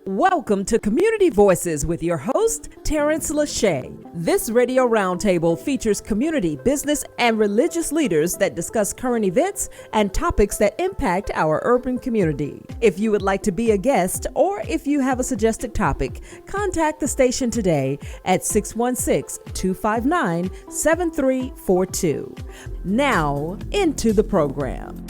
Welcome to Community Voices with your host, Tarence Lauchie. This radio roundtable features community, business, and religious leaders that discuss current events and topics that impact our urban community. If you would like to be a guest or if you have a suggested topic, contact the station today at 616-259-7342. Now, into the program.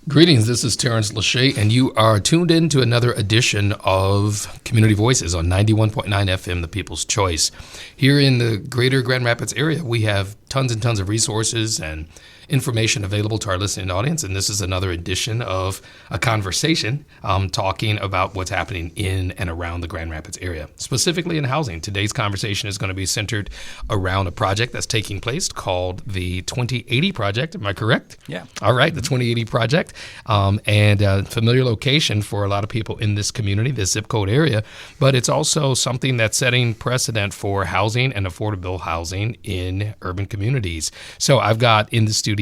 Greetings, this is Tarence Lauchie, and you are tuned in to another edition of Community Voices on 91.9 FM, The People's Choice. Here in the greater Grand Rapids area, we have tons and tons of resources and information available to our listening audience, and this is another edition of a conversation talking about what's happening in and around the Grand Rapids area, specifically in housing. Today's conversation is going to be centered around a project that's taking place called the 2080 Project. Am I correct? Yeah. All right, the 2080 Project, and a familiar location for a lot of people in this community, this zip code area, but it's also something that's setting precedent for housing and affordable housing in urban communities. So I've got in the studio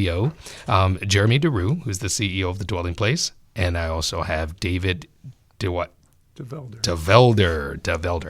Jeremy DeRoo, who's the CEO of the Dwelling Place, and I also have David DeVelder.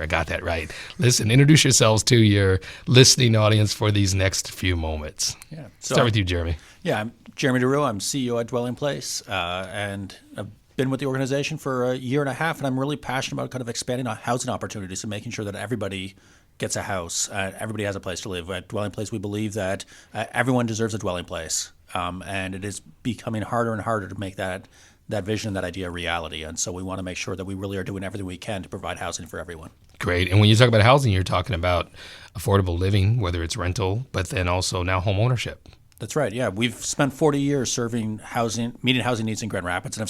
I got that right. Listen, introduce yourselves to your listening audience for these next few moments. Yeah. Start with you, Jeremy. Yeah, I'm Jeremy DeRoo. I'm CEO at Dwelling Place, and I've been with the organization for a year and a half, and I'm really passionate about kind of expanding on housing opportunities and making sure that everybody gets a house, everybody has a place to live. At Dwelling Place, we believe that everyone deserves a dwelling place, and it is becoming harder and harder to make that vision, that idea a reality. And so we want to make sure that we really are doing everything we can to provide housing for everyone. Great. And when you talk about housing, you're talking about affordable living, whether it's rental, but then also now home ownership. That's right. Yeah, we've spent 40 years serving housing, meeting housing needs in Grand Rapids, and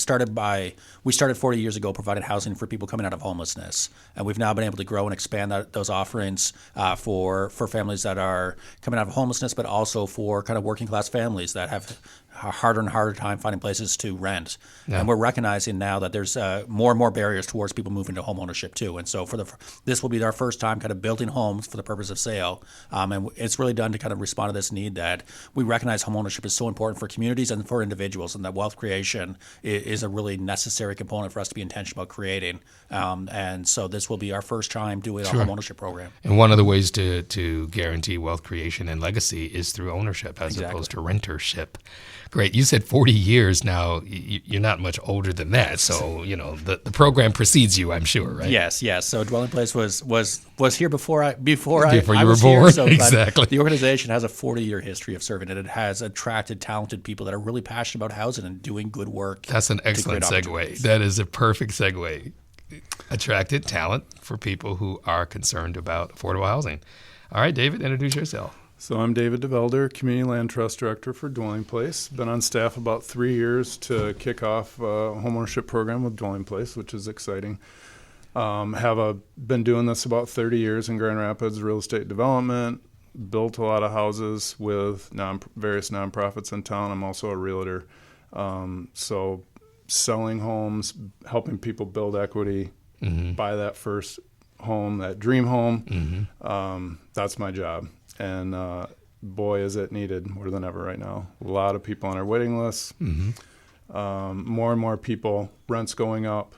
we started 40 years ago providing housing for people coming out of homelessness, and we've now been able to grow and expand those offerings for families that are coming out of homelessness, but also for kind of working class families that have a harder and harder time finding places to rent. Yeah. And we're recognizing now that there's more and more barriers towards people moving to home ownership too. And so this will be our first time kind of building homes for the purpose of sale. And it's really done to kind of respond to this need that we recognize home ownership is so important for communities and for individuals, and that wealth creation is a really necessary component for us to be intentional about creating. And so this will be our first time doing a home ownership program. And one of the ways to guarantee wealth creation and legacy is through ownership as opposed to rentership. Great. You said 40 years now. You're not much older than that. So, the program precedes you, I'm sure, right? Yes. So Dwelling Place was here before you were was born. Here, so exactly. The organization has a 40-year history of serving, and it has attracted talented people that are really passionate about housing and doing good work. That's an excellent segue. That is a perfect segue. Attracted talent for people who are concerned about affordable housing. All right, David, introduce yourself. So I'm David DeVelder, Community Land Trust Director for Dwelling Place. Been on staff about 3 years to kick off a homeownership program with Dwelling Place, which is exciting. Been doing this about 30 years in Grand Rapids, real estate development, built a lot of houses with various nonprofits in town. I'm also a realtor. So selling homes, helping people build equity, buy that first home, that dream home, that's my job. And boy, is it needed more than ever right now. A lot of people on our waiting list. More and more people, rents going up,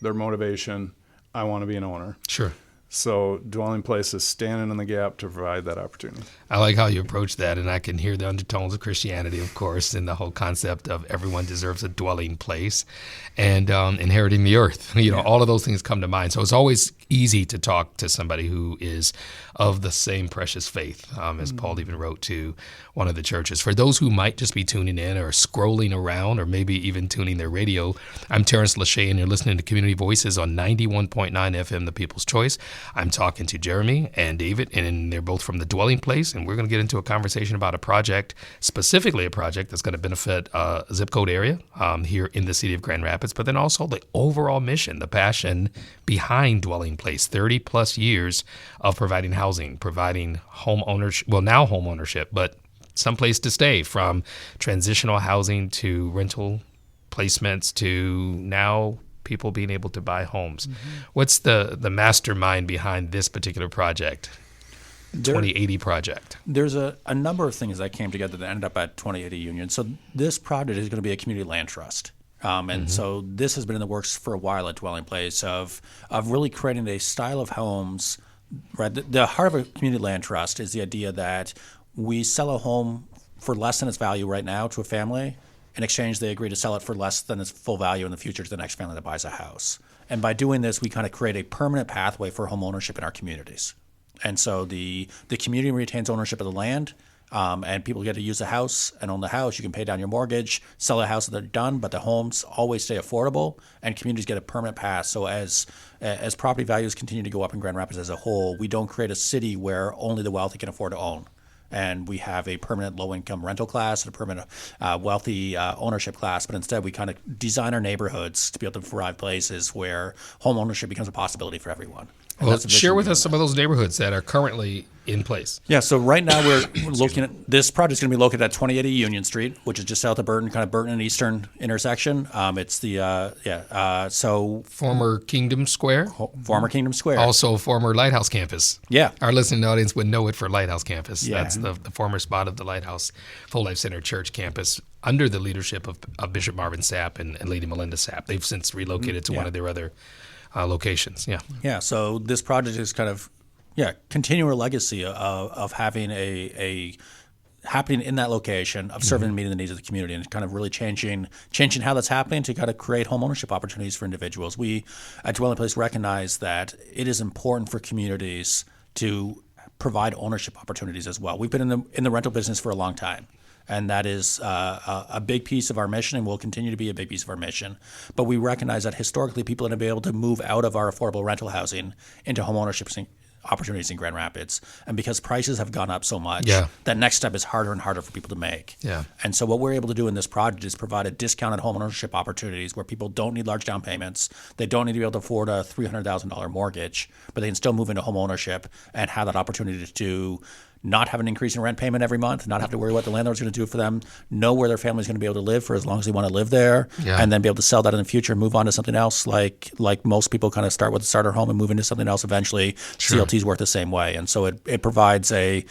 their motivation, I want to be an owner. Sure. So Dwelling Place is standing in the gap to provide that opportunity. I like how you approach that, and I can hear the undertones of Christianity, of course, and the whole concept of everyone deserves a dwelling place and inheriting the earth. All of those things come to mind. So it's always easy to talk to somebody who is of the same precious faith, as Paul even wrote to one of the churches. For those who might just be tuning in or scrolling around or maybe even tuning their radio, I'm Tarence Lauchie, and you're listening to Community Voices on 91.9 FM, The People's Choice. I'm talking to Jeremy and David, and they're both from the Dwelling Place, and we're going to get into a conversation about a project, specifically a project that's going to benefit a zip code area here in the city of Grand Rapids, but then also the overall mission, the passion behind Dwelling Place, 30 plus years of providing housing, providing home ownership, now home ownership, but someplace to stay, from transitional housing to rental placements to now people being able to buy homes. What's the mastermind behind this particular project, 2080 project? There's a number of things that came together that ended up at 2080 Union. So this project is going to be a community land trust. And so this has been in the works for a while at Dwelling Place of really creating a style of homes. Right, the heart of a community land trust is the idea that we sell a home for less than its value right now to a family. In exchange, they agree to sell it for less than its full value in the future to the next family that buys a house. And by doing this, we kind of create a permanent pathway for home ownership in our communities. And so the community retains ownership of the land, and people get to use the house and own the house. You can pay down your mortgage, sell the house that they're done, but the homes always stay affordable, and communities get a permanent pass. So as property values continue to go up in Grand Rapids as a whole, we don't create a city where only the wealthy can afford to own. And we have a permanent low-income rental class and a permanent wealthy ownership class, but instead we kind of design our neighborhoods to be able to provide places where home ownership becomes a possibility for everyone. And well, share with us some of those neighborhoods that are currently in place. Yeah, so right now we're looking at this project is going to be located at 2080 Union Street, which is just south of Burton, kind of Burton and Eastern intersection. It's the so former Kingdom Square, former Kingdom Square, also former Lighthouse Campus. Yeah, our listening audience would know it for Lighthouse Campus. Yeah. That's the former spot of the Lighthouse Full Life Center Church campus under the leadership of Bishop Marvin Sapp and Lady Melinda Sapp. They've since relocated to one of their other locations. Yeah. So this project is kind of continue a legacy of having a happening in that location, of serving and meeting the needs of the community, and kind of really changing how that's happening to kind of create home ownership opportunities for individuals. We at Dwelling Place recognize that it is important for communities to provide ownership opportunities as well. We've been in the rental business for a long time. And that is a big piece of our mission, and will continue to be a big piece of our mission. But we recognize that historically, people are going to be able to move out of our affordable rental housing into home ownership opportunities in Grand Rapids. And because prices have gone up so much, that next step is harder and harder for people to make. Yeah. And so what we're able to do in this project is provide a discounted home ownership opportunities where people don't need large down payments. They don't need to be able to afford a $300,000 mortgage, but they can still move into home ownership and have that opportunity to not have an increase in rent payment every month, not have to worry what the landlord's going to do for them, know where their family's going to be able to live for as long as they want to live there, and then be able to sell that in the future and move on to something else. Like most people kind of start with a starter home and move into something else eventually. Sure. CLTs work the same way. And so it provides a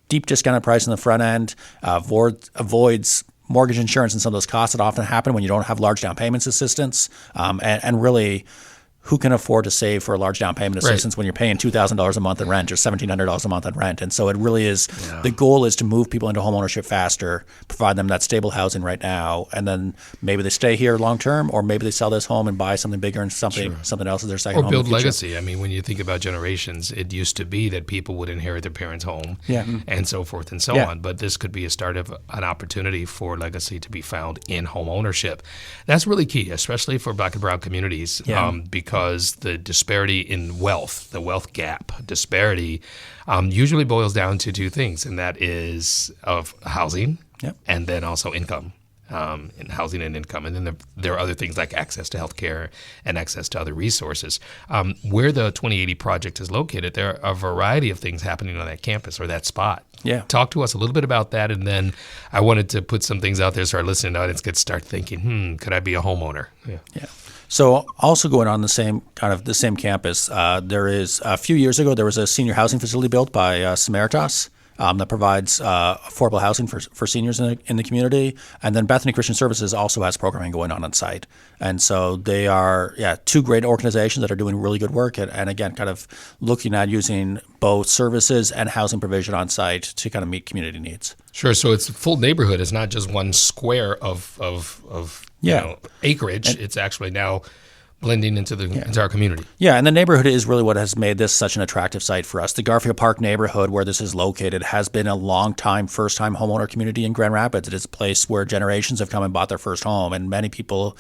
deep discounted price in the front end, avoids mortgage insurance and some of those costs that often happen when you don't have large down payments assistance, and really, who can afford to save for a large down payment assistance when you're paying $2,000 a month in rent or $1,700 a month in rent? And so it really is, the goal is to move people into home ownership faster, provide them that stable housing right now, and then maybe they stay here long term, or maybe they sell this home and buy something bigger and something else as their second home. Or build legacy. I mean, when you think about generations, it used to be that people would inherit their parents' home and so forth and so on. But this could be a start of an opportunity for legacy to be found in home ownership. That's really key, especially for Black and brown communities, because the disparity in wealth, the wealth gap disparity, usually boils down to two things, and that is of housing and then also income. In housing and income. And then there are other things like access to healthcare and access to other resources. Where the 2080 project is located, there are a variety of things happening on that campus or that spot. Yeah. Talk to us a little bit about that, and then I wanted to put some things out there so our listening audience could start thinking, could I be a homeowner? Yeah. So also going on the same campus, there is a few years ago, there was a senior housing facility built by Samaritas. That provides affordable housing for seniors in the community. And then Bethany Christian Services also has programming going on site. And so they are, two great organizations that are doing really good work and again, kind of looking at using both services and housing provision on site to kind of meet community needs. Sure. So it's a full neighborhood. It's not just one square of acreage. It's actually now blending into the entire community. Yeah, and the neighborhood is really what has made this such an attractive site for us. The Garfield Park neighborhood, where this is located, has been a long-time, first-time homeowner community in Grand Rapids. It is a place where generations have come and bought their first home, and many people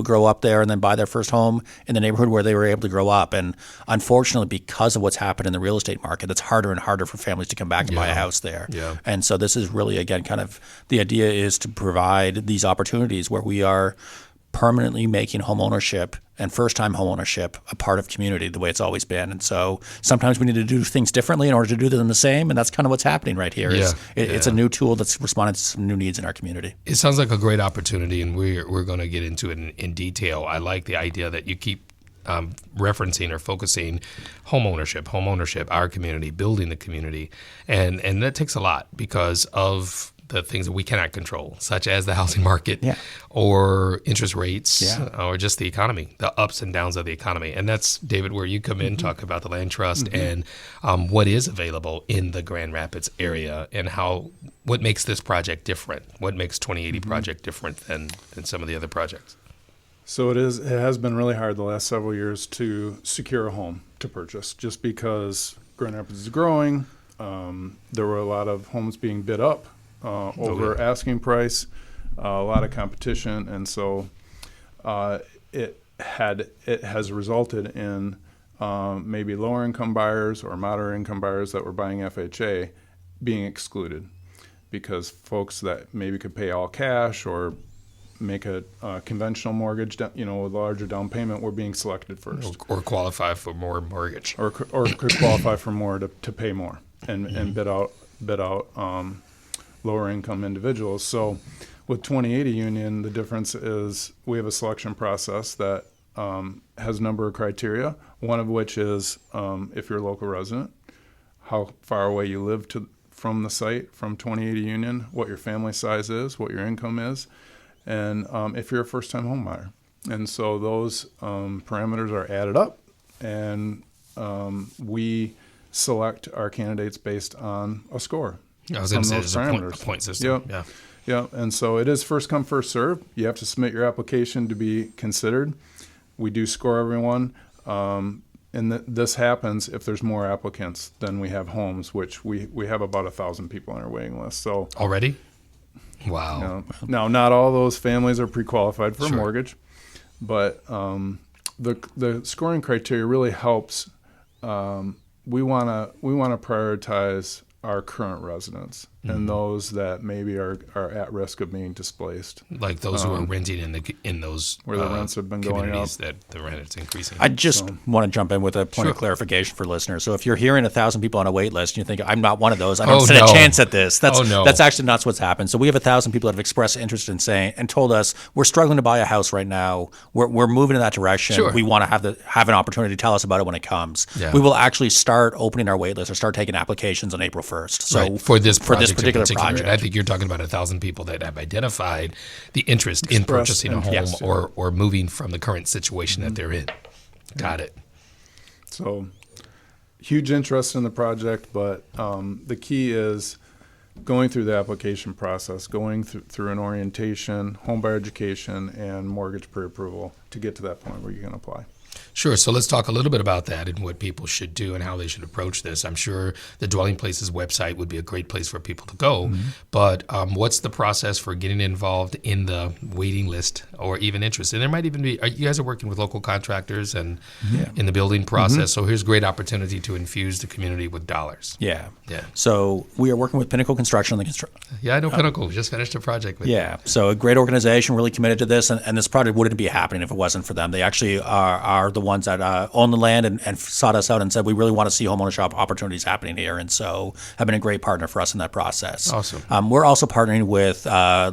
grow up there and then buy their first home in the neighborhood where they were able to grow up. And unfortunately, because of what's happened in the real estate market, it's harder and harder for families to come back and buy a house there. Yeah. And so this is really, again, kind of the idea is to provide these opportunities where we are permanently making home ownership and first-time home ownership a part of community the way it's always been. And so sometimes we need to do things differently in order to do them the same, and that's kind of what's happening right here. It's a new tool that's responding to some new needs in our community. It sounds like a great opportunity, and we're going to get into it in detail. I like the idea that you keep referencing or focusing home ownership, our community, building the community. And that takes a lot because of the things that we cannot control, such as the housing market Yeah. or interest rates Yeah. or just the economy, the ups and downs of the economy. And that's, David, where you come in, talk about the land trust and what is available in the Grand Rapids area and what makes this project different, what makes 2080 project different than some of the other projects. So it has been really hard the last several years to secure a home to purchase, just because Grand Rapids is growing. There were a lot of homes being bid up over asking price, a lot of competition, and so it has resulted in maybe lower income buyers or moderate income buyers that were buying FHA being excluded, because folks that maybe could pay all cash or make a conventional mortgage, with larger down payment, were being selected first, Or qualify for more mortgage. or could qualify for more to pay more and bid out lower income individuals. So with 2080 Union, the difference is we have a selection process that has a number of criteria, one of which is if you're a local resident, how far away you live from the site, from 2080 Union, what your family size is, what your income is, and if you're a first-time home buyer. And so those parameters are added up, and we select our candidates based on a score. I was going to say those there's a parameters. point system. Yep. Yeah, and so it is first come, first serve. You have to submit your application to be considered. We do score everyone, and this happens if there's more applicants than we have homes, which we have about 1,000 people on our waiting list. So Already? Wow. now, not all those families are pre-qualified for Sure. a mortgage, but the scoring criteria really helps. We want to prioritize our current residents and those that maybe are at risk of being displaced. Like those who are renting in those where the rents have been going communities that the rent is increasing. I just want to jump in with a point of clarification for listeners. So if you're hearing 1,000 people on a wait list and you think, I'm not one of those, I don't stand a chance at this. That's actually not what's happened. So we have 1,000 people that have expressed interest in saying and told us, we're struggling to buy a house right now. We're moving in that direction. Sure. We want to have an opportunity to tell us about it when it comes. Yeah. We will actually start opening our wait list or start taking applications on April 1st. So Right, for this particular in project. And I think you're talking about 1,000 people that have identified the interest in purchasing a home interest, or moving from the current situation that they're in. Got it. So huge interest in the project, but the key is going through the application process, going through an orientation, homebuyer education, and mortgage pre-approval to get to that point where you can apply. Sure. So let's talk a little bit about that and what people should do and how they should approach this. I'm sure the Dwelling Places website would be a great place for people to go. But what's the process for getting involved in the waiting list or even interest? And there might even be, you guys are working with local contractors and in the building process. So here's a great opportunity to infuse the community with dollars. Yeah. Yeah. So we are working with Pinnacle Construction on the construction. Yeah, I know Pinnacle. Just finished a project with Yeah, so a great organization, really committed to this, and this project wouldn't be happening if it wasn't for them. They actually are the ones that own the land and sought us out and said, we really want to see homeownership opportunities happening here, and so have been a great partner for us in that process. Awesome. We're also partnering with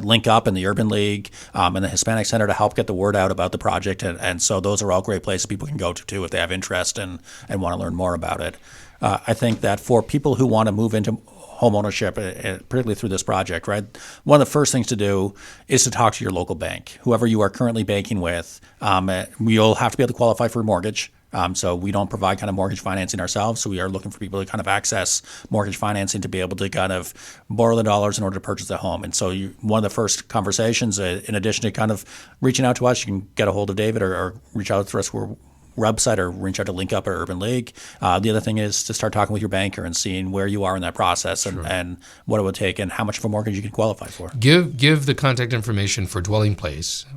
Link Up and the Urban League and the Hispanic Center to help get the word out about the project, and so those are all great places people can go to too if they have interest and want to learn more about it. I think that for people who want to move into home ownership, particularly through this project, right? One of the first things to do is to talk to your local bank, whoever you are currently banking with. You'll have to be able to qualify for a mortgage. So we don't provide kind of mortgage financing ourselves. So we are looking for people to kind of access mortgage financing to be able to kind of borrow the dollars in order to purchase a home. And so one of the first conversations, in addition to kind of reaching out to us, you can get a hold of David or reach out to us. We're website or reach out to Link Up or Urban League. The other thing is to start talking with your banker and seeing where you are in that process and what it would take and how much of a mortgage you can qualify for. Give the contact information for Dwelling Place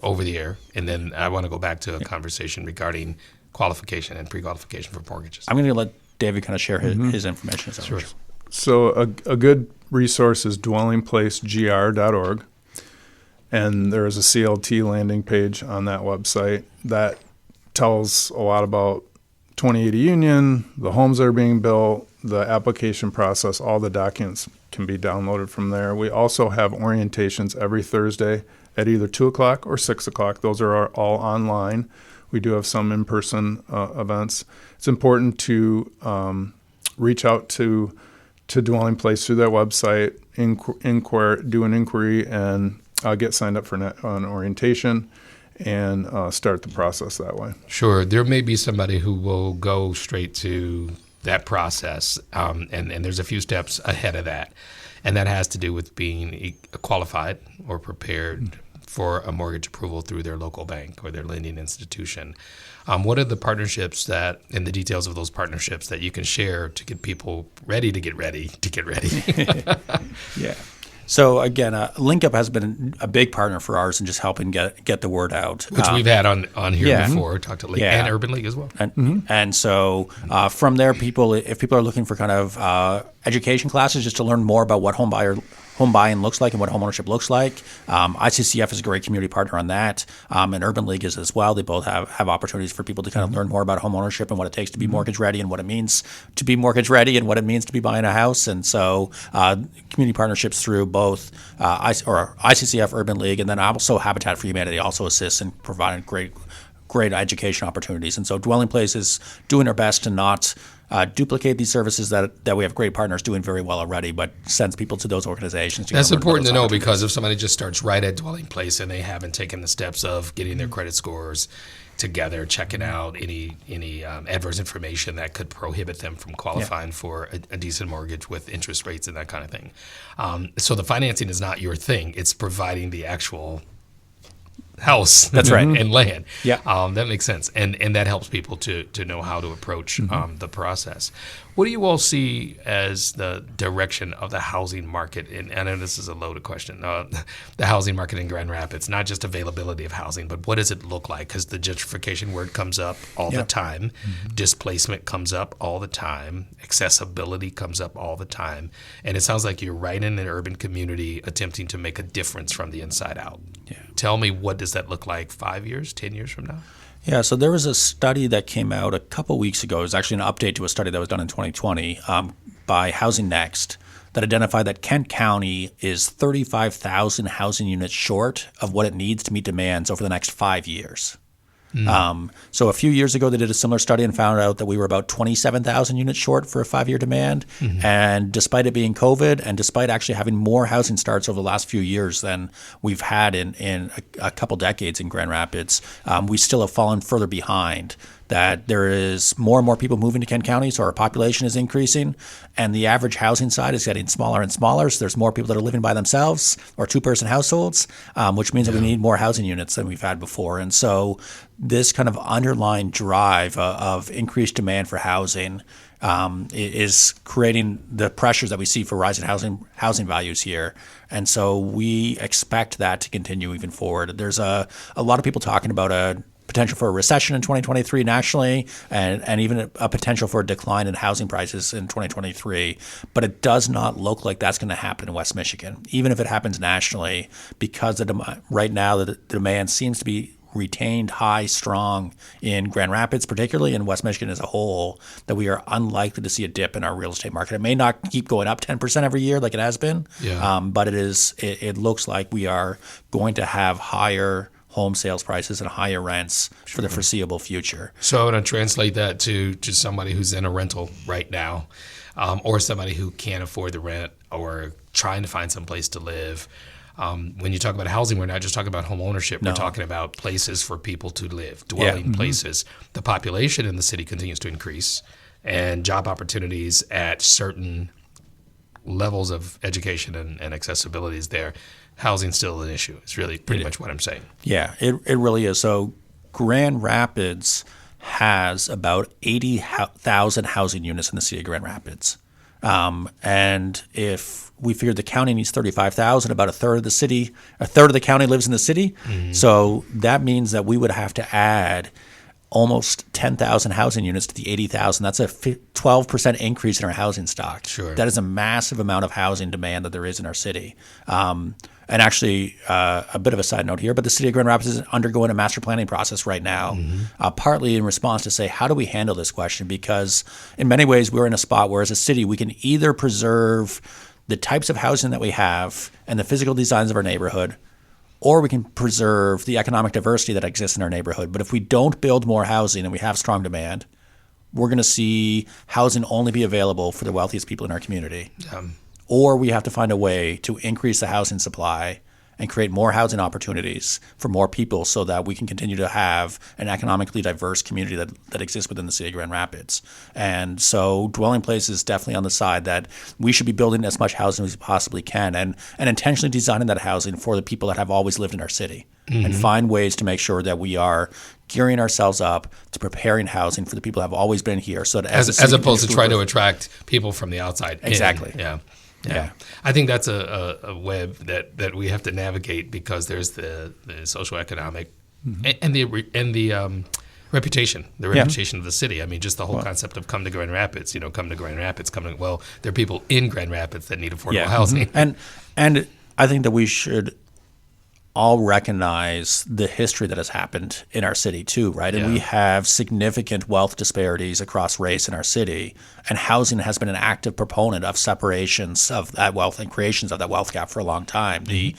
over the air, and then I want to go back to a conversation regarding qualification and pre-qualification for mortgages. I'm going to let David kind of share his information. Sure. So a good resource is dwellingplacegr.org, and there is a CLT landing page on that website that tells a lot about 2080 Union, the homes that are being built, the application process, all the documents can be downloaded from there. We also have orientations every Thursday at either 2 o'clock or 6 o'clock. Those are all online. We do have some in-person events. It's important to reach out to to Dwelling Place through that website, do an inquiry, and get signed up for an orientation, and start the process that way. Sure. There may be somebody who will go straight to that process, and there's a few steps ahead of that. And that has to do with being qualified or prepared for a mortgage approval through their local bank or their lending institution. What are the partnerships and the details of those partnerships that you can share to get people ready to get ready to get ready? Yeah. So again, LinkUp has been a big partner for ours in just helping get the word out, which we've had on here before. Talked to Link and Urban League as well. And so from there, if people are looking for kind of education classes just to learn more about what home buying looks like and what homeownership looks like, ICCF is a great community partner on that, and Urban League is as well. They both have opportunities for people to kind of learn more about homeownership and what it takes to be mortgage ready and what it means to be mortgage ready and what it means to be buying a house. And so community partnerships through both ICCF, Urban League, and then also Habitat for Humanity also assists in providing great education opportunities. And so Dwelling Place is doing our best to not duplicate these services that we have great partners doing very well already, but sends people to those organizations. That's important to know, because if somebody just starts right at Dwelling Place and they haven't taken the steps of getting their credit scores together, checking out any adverse information that could prohibit them from qualifying for a decent mortgage with interest rates and that kind of thing. So the financing is not your thing. It's providing the actual house. That's right. And land. Yeah. That makes sense. And that helps people to know how to approach the process. What do you all see as the direction of the housing market? And I know this is a loaded question. The housing market in Grand Rapids, not just availability of housing, but what does it look like? Because the gentrification word comes up all the time. Displacement comes up all the time. Accessibility comes up all the time. And it sounds like you're right in an urban community attempting to make a difference from the inside out. Yeah. Tell me, what does that look like 5 years, 10 years from now? Yeah, so there was a study that came out a couple weeks ago. It was actually an update to a study that was done in 2020 by Housing Next that identified that Kent County is 35,000 housing units short of what it needs to meet demands over the next 5 years. So a few years ago, they did a similar study and found out that we were about 27,000 units short for a 5-year demand. And despite it being COVID, and despite actually having more housing starts over the last few years than we've had in a couple decades in Grand Rapids, we still have fallen further behind. That there is more and more people moving to Kent County, so our population is increasing, and the average housing side is getting smaller and smaller. So there's more people that are living by themselves or two-person households, which means that we need more housing units than we've had before. And so this kind of underlying drive of increased demand for housing is creating the pressures that we see for rising housing values here. And so we expect that to continue even forward. There's a lot of people talking about a potential for a recession in 2023 nationally, and even a potential for a decline in housing prices in 2023. But it does not look like that's going to happen in West Michigan, even if it happens nationally, because right now the demand seems to be retained high, strong in Grand Rapids, particularly in West Michigan as a whole, that we are unlikely to see a dip in our real estate market. It may not keep going up 10% every year like it has been, but it looks like we are going to have higher home sales prices and higher rents for the foreseeable future. So I want to translate that to somebody who's in a rental right now, or somebody who can't afford the rent or trying to find some place to live. When you talk about housing, we're not just talking about home ownership. We're talking about places for people to live, dwelling places. The population in the city continues to increase, and job opportunities at certain levels of education and accessibility is there. Housing's still an issue. It's really pretty much what I'm saying. Yeah, it really is. So Grand Rapids has about 80,000 housing units in the city of Grand Rapids. And if we figured the county needs 35,000, about a third of the county lives in the city. So that means that we would have to add almost 10,000 housing units to the 80,000. That's a 12% increase in our housing stock. Sure. That is a massive amount of housing demand that there is in our city. And actually, a bit of a side note here, but the city of Grand Rapids is undergoing a master planning process right now, partly in response to say, how do we handle this question? Because in many ways, we're in a spot where as a city, we can either preserve the types of housing that we have and the physical designs of our neighborhood, or we can preserve the economic diversity that exists in our neighborhood. But if we don't build more housing and we have strong demand, we're going to see housing only be available for the wealthiest people in our community. Or we have to find a way to increase the housing supply and create more housing opportunities for more people so that we can continue to have an economically diverse community that exists within the city of Grand Rapids. And so dwelling place is definitely on the side that we should be building as much housing as we possibly can and intentionally designing that housing for the people that have always lived in our city and find ways to make sure that we are gearing ourselves up to preparing housing for the people that have always been here. So that as opposed to try to attract people from the outside. Exactly. Yeah. I think that's a web that we have to navigate because there's the socioeconomic and the reputation, reputation of the city. I mean, just the whole concept of come to Grand Rapids, come to Grand Rapids, well, there are people in Grand Rapids that need affordable housing. And I think that we should all recognize the history that has happened in our city too, right? And we have significant wealth disparities across race in our city, and housing has been an active proponent of separations of that wealth and creations of that wealth gap for a long time. The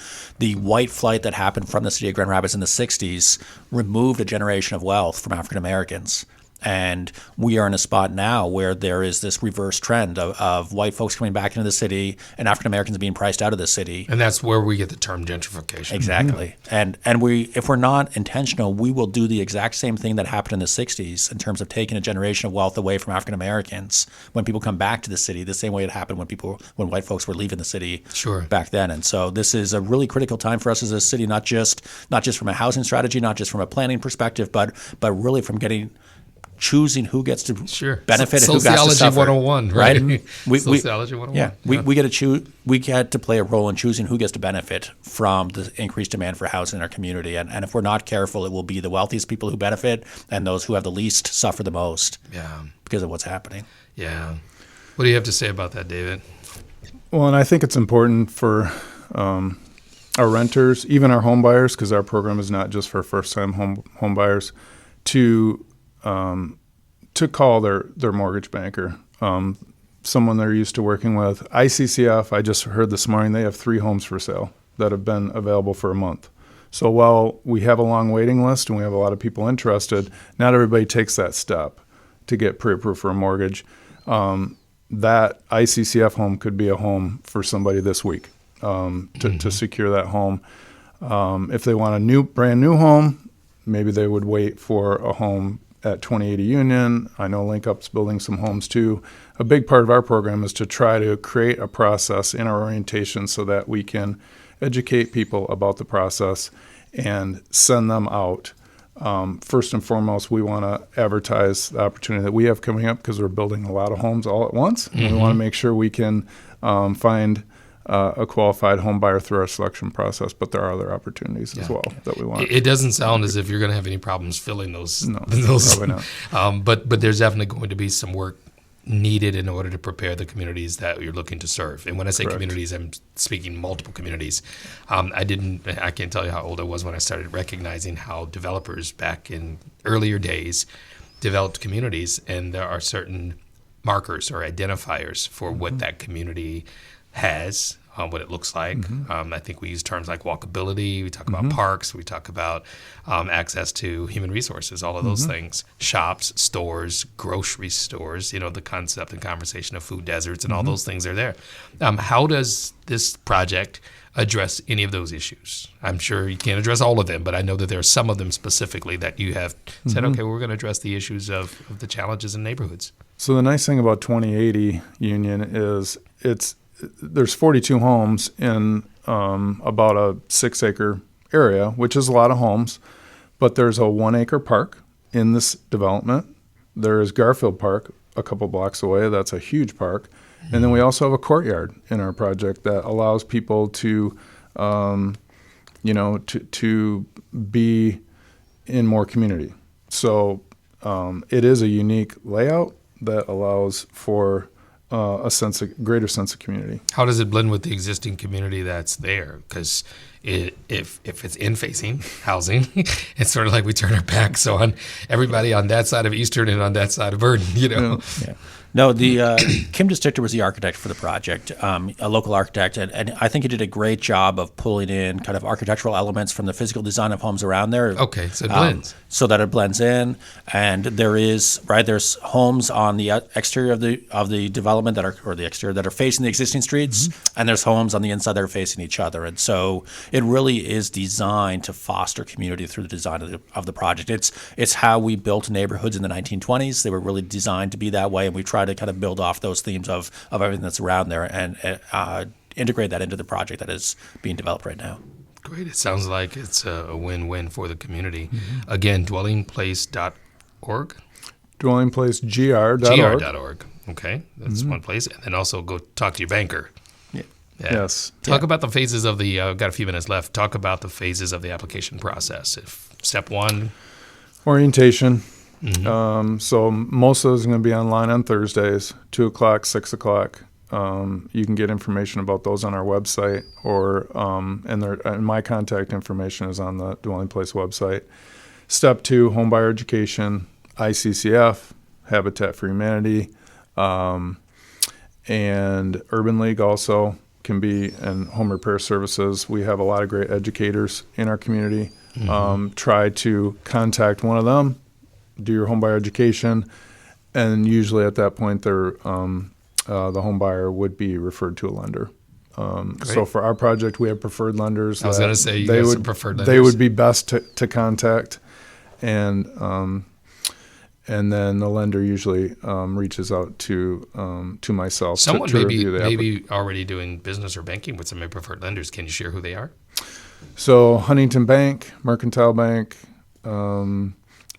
white flight that happened from the city of Grand Rapids in the 60s removed a generation of wealth from African Americans. And we are in a spot now where there is this reverse trend of white folks coming back into the city and African Americans being priced out of the city. And that's where we get the term gentrification. Exactly. And if we're not intentional, we will do the exact same thing that happened in the 60s in terms of taking a generation of wealth away from African Americans when people come back to the city, the same way it happened when white folks were leaving the city back then. And so this is a really critical time for us as a city, not just from a housing strategy, not just from a planning perspective, but really from choosing who gets to benefit and who gets to suffer. Sociology 101, right? Sociology 101. Yeah, we get to choose. We get to play a role in choosing who gets to benefit from the increased demand for housing in our community. And if we're not careful, it will be the wealthiest people who benefit, and those who have the least suffer the most. Because of what's happening. Yeah. What do you have to say about that, David? Well, and I think it's important for our renters, even our home buyers, because our program is not just for first-time home buyers, to call their mortgage banker, someone they're used to working with. ICCF, I just heard this morning, they have 3 homes for sale that have been available for a month. So while we have a long waiting list and we have a lot of people interested, not everybody takes that step to get pre-approved for a mortgage. That ICCF home could be a home for somebody this week to secure that home. If they want a brand new home, maybe they would wait for a home at 2080 Union. I know Link Up's building some homes too. A big part of our program is to try to create a process in our orientation so that we can educate people about the process and send them out. First and foremost, we want to advertise the opportunity that we have coming up because we're building a lot of homes all at once. And we want to make sure we can find a qualified home buyer through our selection process, but there are other opportunities as well that we want. It doesn't sound as if you're going to have any problems filling those. No, probably not. But there's definitely going to be some work needed in order to prepare the communities that you're looking to serve. And when I say communities, I'm speaking multiple communities. I can't tell you how old I was when I started recognizing how developers back in earlier days developed communities, and there are certain markers or identifiers for what that community has, what it looks like. I think we use terms like walkability. We talk about parks. We talk about access to human resources, all of those things. Shops, stores, grocery stores, the concept and conversation of food deserts and all those things are there. How does this project address any of those issues? I'm sure you can't address all of them, but I know that there are some of them specifically that you have said, okay, we're going to address the issues of the challenges in neighborhoods. So the nice thing about 2080 Union is there's 42 homes in about a 6-acre area, which is a lot of homes, but there's a 1-acre park in this development. There is Garfield Park a couple blocks away. That's a huge park. And then we also have a courtyard in our project that allows people to, to be in more community. So it is a unique layout that allows for a greater sense of community. How does it blend with the existing community that's there? Because if it's in-facing housing, it's sort of like we turn our backs on everybody on that side of Eastern and on that side of Burden, Yeah. No, the Kim Districtor was the architect for the project, a local architect, and I think he did a great job of pulling in kind of architectural elements from the physical design of homes around there. Okay, so it blends. So that it blends in, and there's homes on the exterior of the development the exterior that are facing the existing streets, and there's homes on the inside that are facing each other, and so it really is designed to foster community through the design of the project. It's how we built neighborhoods in the 1920s. They were really designed to be that way, and we try to kind of build off those themes of everything that's around there and integrate that into the project that is being developed right now. Great. It sounds like it's a win-win for the community. Again, dwellingplace.org. Dwellingplacegr.org. gr.org. Okay, that's one place. And then also go talk to your banker. Yeah. Yes. Talk about the phases of the, got a few minutes left. Talk about the phases of the application process. If step one. Orientation. So most of those are going to be online on Thursdays, 2 o'clock, 6 o'clock. You can get information about those on our website, or and my contact information is on the Dwelling Place website. Step 2, homebuyer education, ICCF, Habitat for Humanity, and Urban League also can be, and home repair services. We have a lot of great educators in our community. Try to contact one of them, do your homebuyer education, and usually at that point the home buyer would be referred to a lender. So for our project, we have preferred lenders. I was going to say you have some preferred lenders. They would be best to contact, and then the lender usually reaches out to myself. Someone to review the maybe already doing business or banking with some of my preferred lenders. Can you share who they are? So Huntington Bank, Mercantile Bank,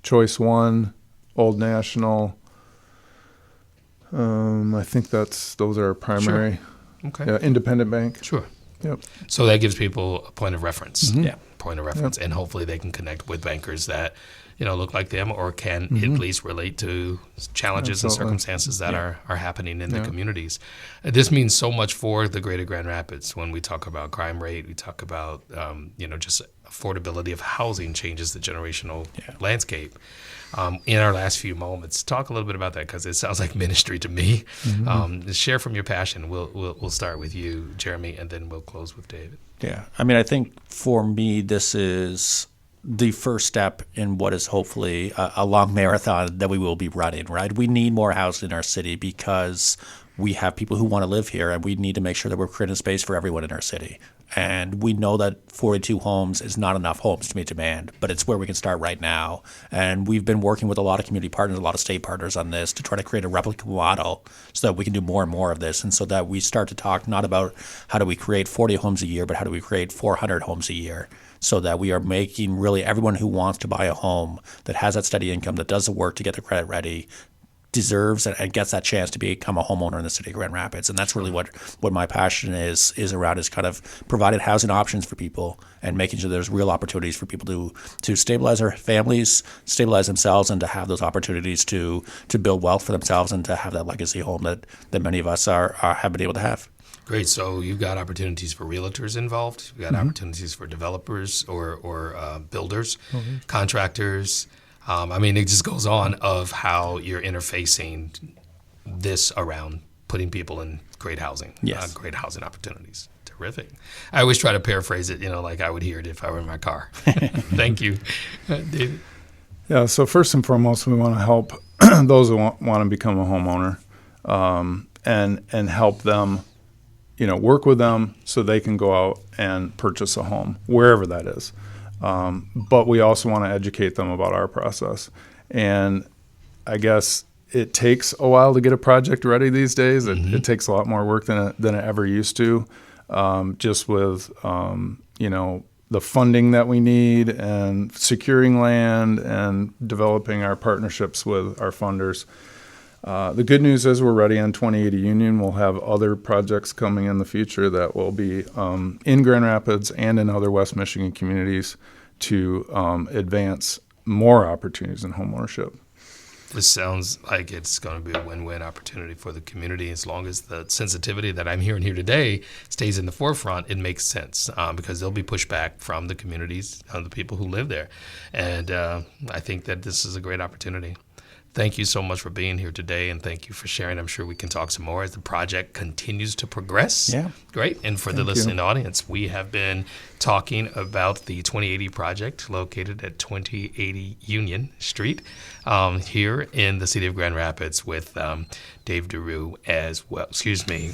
Choice One, Old National. I think those are our primary. Sure. Okay. Yeah, Independent Bank. Sure. Yep. So that gives people a point of reference. Yeah. Point of reference, and hopefully they can connect with bankers that look like them or can at least relate to challenges and circumstances that are happening in the communities. This means so much for the greater Grand Rapids. When we talk about crime rate, we talk about just affordability of housing changes the generational landscape. In our last few moments, talk a little bit about that, because it sounds like ministry to me. Share from your passion. We'll start with you, Jeremy, and then we'll close with David. Yeah, I mean, I think for me, this is the first step in what is hopefully a long marathon that we will be running, right? We need more housing in our city because we have people who want to live here, and we need to make sure that we're creating space for everyone in our city. And we know that 42 homes is not enough homes to meet demand, but it's where we can start right now. And we've been working with a lot of community partners, a lot of state partners on this to try to create a replicable model so that we can do more and more of this, and so that we start to talk not about how do we create 40 homes a year, but how do we create 400 homes a year, so that we are making really everyone who wants to buy a home that has that steady income, that does the work to get their credit ready, deserves and gets that chance to become a homeowner in the city of Grand Rapids. And that's really what my passion is around, is kind of providing housing options for people and making sure there's real opportunities for people to stabilize their families, stabilize themselves, and to have those opportunities to build wealth for themselves and to have that legacy home that many of us have been able to have. Great. So you've got opportunities for realtors involved. You've got opportunities for developers or builders, contractors. It just goes on of how you're interfacing this around putting people in great housing, great housing opportunities. Terrific. I always try to paraphrase it, like I would hear it if I were in my car. Thank you. David? Yeah, so first and foremost, we want to help those who want to become a homeowner, and help them, work with them so they can go out and purchase a home, wherever that is. But we also want to educate them about our process. And I guess it takes a while to get a project ready these days. It takes a lot more work than it ever used to, just with, the funding that we need and securing land and developing our partnerships with our funders. The good news is we're ready on 2080 Union. We'll have other projects coming in the future that will be in Grand Rapids and in other West Michigan communities to advance more opportunities in homeownership. This sounds like it's going to be a win-win opportunity for the community. As long as the sensitivity that I'm hearing here today stays in the forefront, it makes sense, because there'll be pushback from the communities, the people who live there. And I think that this is a great opportunity. thank you so much for being here today, and thank you for sharing. I'm sure we can talk some more as the project continues to progress. Yeah. Great. And for the listening audience, we have been talking about the 2080 project located at 2080 Union Street here in the city of Grand Rapids with Dave DeRoo as well. Excuse me.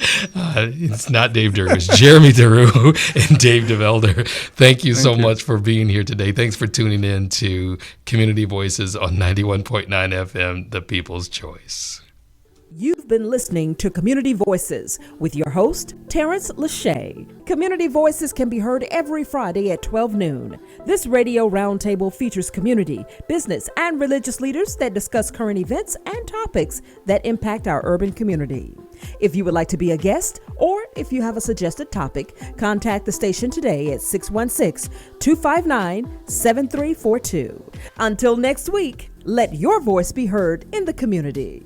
It's not Dave DeRoo, it's Jeremy DeRoo and Dave DeVelder. Thank you so much for being here today. Thanks for tuning in to Community Voices on 91.9 FM, The People's Choice. You've been listening to Community Voices with your host, Tarence Lauchie. Community Voices can be heard every Friday at 12 noon. This radio roundtable features community, business, and religious leaders that discuss current events and topics that impact our urban community. If you would like to be a guest, or if you have a suggested topic, contact the station today at 616-259-7342. Until next week, let your voice be heard in the community.